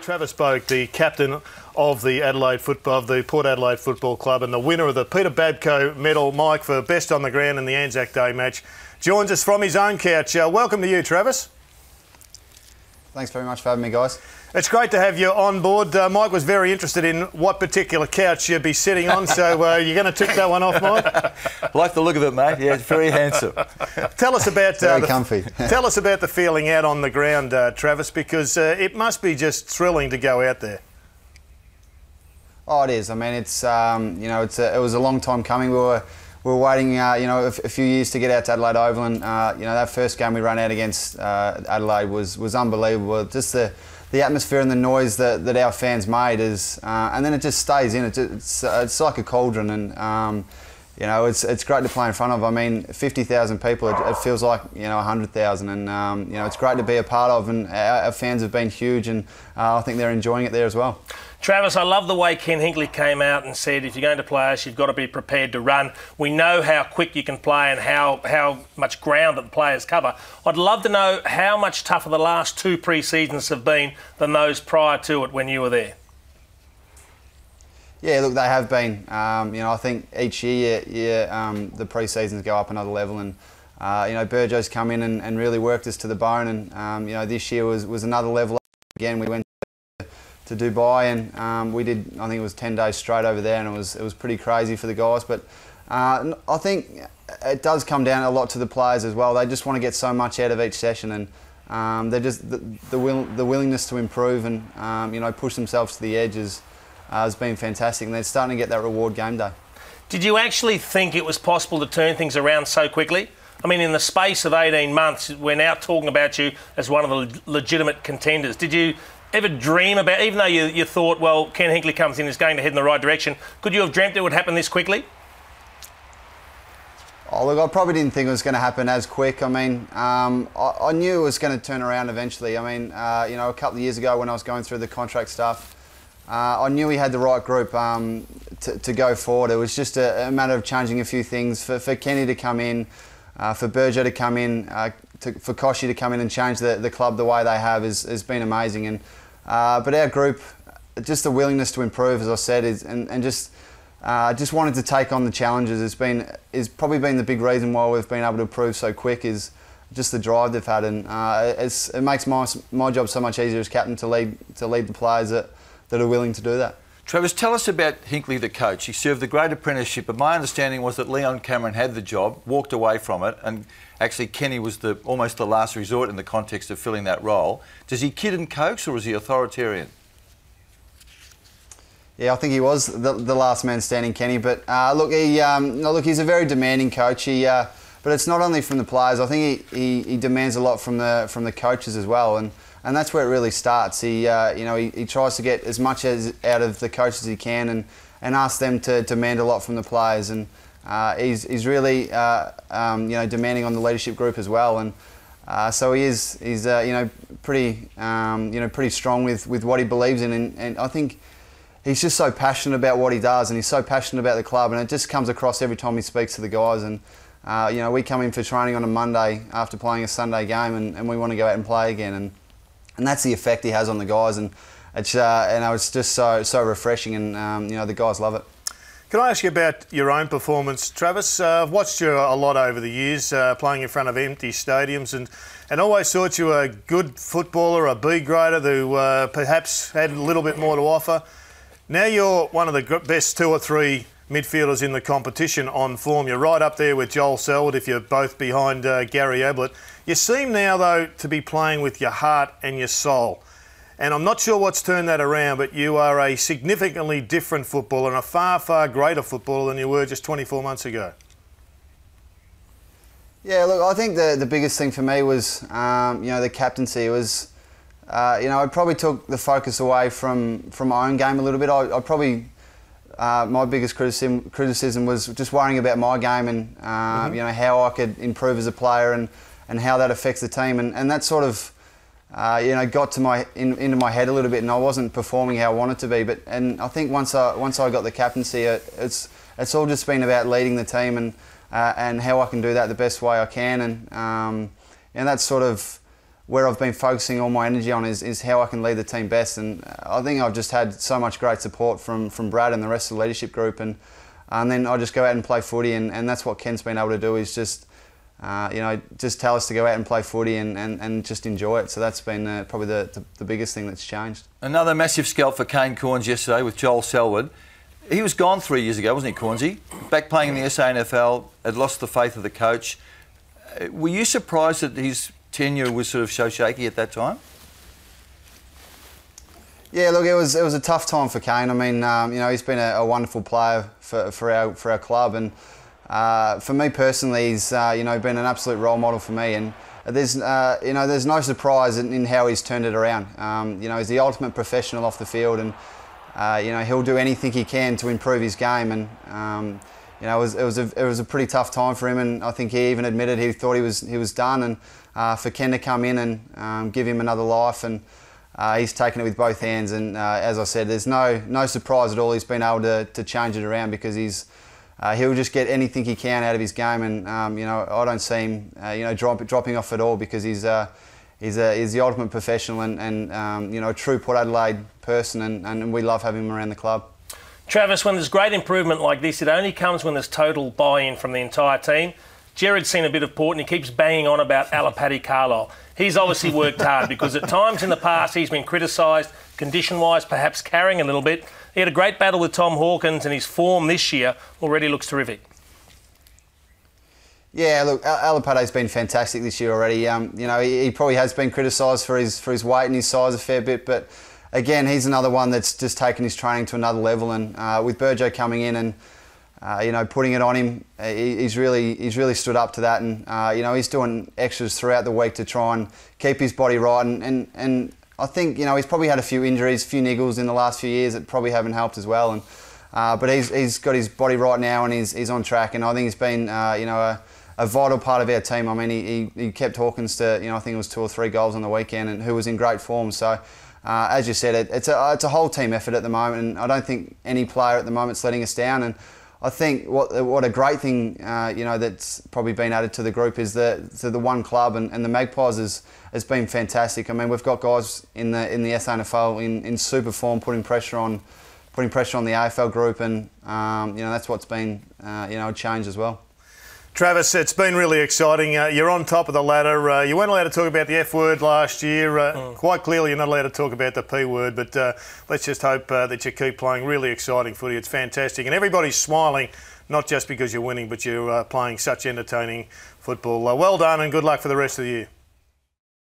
Travis Boak, the captain of the Port Adelaide Football Club and the winner of the Peter Babco Medal, Mike, for best on the ground in the Anzac Day match, joins us from his own couch. Welcome to you, Travis. Thanks very much for having me, guys. It's great to have you on board. Mike was very interested in what particular couch you'd be sitting on, so you're going to tick that one off, Mike? I like the look of it, mate. Yeah, it's very handsome. Tell us about very comfy. Tell us about the feeling out on the ground, Travis, because it must be just thrilling to go out there. Oh, it is. I mean, it's it was a long time coming. We were waiting, a few years to get out to Adelaide Oval, and that first game we ran out against Adelaide was unbelievable. Just the atmosphere and the noise that our fans made is, and then it just stays in. It's like a cauldron, and it's great to play in front of. I mean, 50,000 people. It feels like 100,000, and it's great to be a part of. And our fans have been huge, and I think they're enjoying it there as well. Travis, I love the way Ken Hinkley came out and said, if you're going to play us, you've got to be prepared to run. We know how quick you can play and how much ground that the players cover. I'd love to know how much tougher the last two pre-seasons have been than those prior to it when you were there. Yeah, look, they have been. I think each year, the pre-seasons go up another level, and Burjo's come in and really worked us to the bone, and this year was another level. Again, we went to Dubai, and we did, I think it was 10 days straight over there, and it was pretty crazy for the guys. But I think it does come down a lot to the players as well. They just want to get so much out of each session, and they're just the willingness to improve and push themselves to the edge has been fantastic, and they're starting to get that reward game day. Did you actually think it was possible to turn things around so quickly? I mean, in the space of 18 months, we're now talking about you as one of the legitimate contenders. Did you ever dream about, even though you thought, well, Ken Hinkley comes in, is going to head in the right direction, could you have dreamt it would happen this quickly? Oh, look, I probably didn't think it was going to happen as quick. I mean, I knew it was going to turn around eventually. I mean, a couple of years ago when I was going through the contract stuff, I knew we had the right group to go forward. It was just a matter of changing a few things for Kenny to come in, for Burjo to come in, for Koshi to come in and change the club the way they have has been amazing. And but our group, just the willingness to improve, as I said, just wanted to take on the challenges. Is probably been the big reason why we've been able to improve so quick. Is just the drive they've had, and it makes my job so much easier as captain to lead the players that are willing to do that. Travis, tell us about Hinkley, the coach. He served the great apprenticeship, but my understanding was that Leon Cameron had the job, walked away from it, and actually Kenny was almost the last resort in the context of filling that role. Does he kid and coax, or is he authoritarian? Yeah, I think he was the last man standing, Kenny. But he's a very demanding coach. But it's not only from the players. I think he demands a lot from the coaches as well, and that's where it really starts. He tries to get as much out of the coaches as he can, and ask them to demand a lot from the players. And he's really demanding on the leadership group as well. And so he's pretty strong with what he believes in. And I think he's just so passionate about what he does, and he's so passionate about the club, and it just comes across every time he speaks to the guys. And we come in for training on a Monday after playing a Sunday game, and we want to go out and play again. And that's the effect he has on the guys, and it's just so refreshing, and the guys love it. Can I ask you about your own performance, Travis? I've watched you a lot over the years, playing in front of empty stadiums, and always thought you were a good footballer, a B grader who perhaps had a little bit more to offer. Now you're one of the best 2 or 3 midfielders in the competition on form. You're right up there with Joel Selwood if you're both behind Gary Ablett. You seem now, though, to be playing with your heart and your soul. And I'm not sure what's turned that around, but you are a significantly different footballer and a far, far greater footballer than you were just 24 months ago. Yeah, look, I think the biggest thing for me was, the captaincy. It was, it probably took the focus away from my own game a little bit. I probably... my biggest criticism was just worrying about my game and how I could improve as a player and how that affects the team, and that sort of got to into my head a little bit, and I wasn't performing how I wanted to be. And I think once I got the captaincy, it's all just been about leading the team and how I can do that the best way I can, and that's sort of where I've been focusing all my energy on is how I can lead the team best. And I think I've just had so much great support from Brad and the rest of the leadership group. And then I just go out and play footy, and that's what Ken's been able to do, is just, just tell us to go out and play footy and just enjoy it. So that's been probably the biggest thing that's changed. Another massive scalp for Kane Corns yesterday with Joel Selwood. He was gone 3 years ago, wasn't he, Cornsy? Back playing in the SANFL, had lost the faith of the coach. Were you surprised that his tenure was sort of so shaky at that time? Yeah, look, it was a tough time for Kane. I mean, he's been a wonderful player for our club, and for me personally, he's been an absolute role model for me. And there's no surprise in how he's turned it around. He's the ultimate professional off the field, and he'll do anything he can to improve his game. And it was a pretty tough time for him, and I think he even admitted he thought he was done. And for Ken to come in and give him another life, and he's taken it with both hands. And as I said, there's no surprise at all. He's been able to change it around, because he'll just get anything he can out of his game. And I don't see him dropping off at all, because he's the ultimate professional and a true Port Adelaide person, and we love having him around the club. Travis, when there's great improvement like this, it only comes when there's total buy-in from the entire team. Jarrod's seen a bit of Port, and he keeps banging on about Alapati Carlisle. He's obviously worked hard, because at times in the past he's been criticised, condition-wise, perhaps carrying a little bit. He had a great battle with Tom Hawkins, and his form this year already looks terrific. Yeah, look, Alapati's been fantastic this year already. He probably has been criticised for his weight and his size a fair bit, but again, he's another one that's just taken his training to another level. And with Burjo coming in and putting it on him, he's really stood up to that. And he's doing extras throughout the week to try and keep his body right. And I think he's probably had a few injuries, a few niggles in the last few years that probably haven't helped as well. And but he's got his body right now, and he's on track. And I think he's been a vital part of our team. I mean, he kept Hawkins to I think it was 2 or 3 goals on the weekend, and who was in great form. So. As you said, it's a whole team effort at the moment, and I don't think any player at the moment's letting us down. And I think what a great thing that's probably been added to the group is the one club, and the Magpies has been fantastic. I mean, we've got guys in the SANFL in super form, putting pressure on the AFL group, and that's what's been a change as well. Travis, it's been really exciting. You're on top of the ladder. You weren't allowed to talk about the F word last year. Quite clearly, you're not allowed to talk about the P word, but let's just hope that you keep playing really exciting footy. It's fantastic. And everybody's smiling, not just because you're winning, but you're playing such entertaining football. Well done, and good luck for the rest of the year.